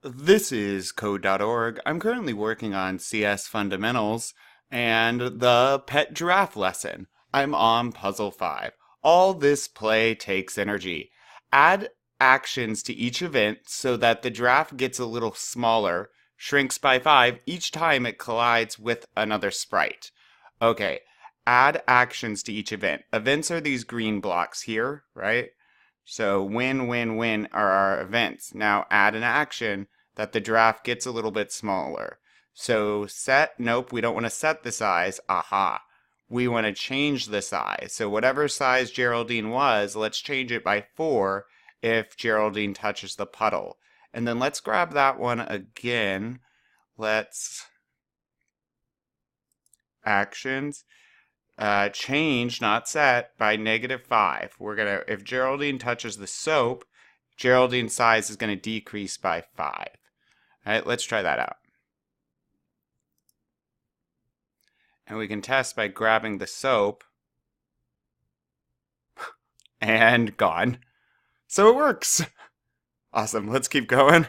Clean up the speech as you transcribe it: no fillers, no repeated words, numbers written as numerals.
This is Code.org. I'm currently working on CS Fundamentals and the Pet Giraffe lesson. I'm on Puzzle 5. All this play takes energy. Add actions to each event so that the giraffe gets a little smaller, shrinks by 5 each time it collides with another sprite. Okay, add actions to each event. Events are these green blocks here, right? So win, win, win are our events. Now add an action that the giraffe gets a little bit smaller. So set, nope, we don't want to set the size. Aha. We want to change the size. So whatever size Geraldine was, let's change it by 4 if Geraldine touches the puddle. And then let's grab that one again. Let's actions. Change, not set, by -5. If Geraldine touches the soap, Geraldine's size is gonna decrease by 5. All right, let's try that out. And we can test by grabbing the soap. And gone. So it works. Awesome, let's keep going.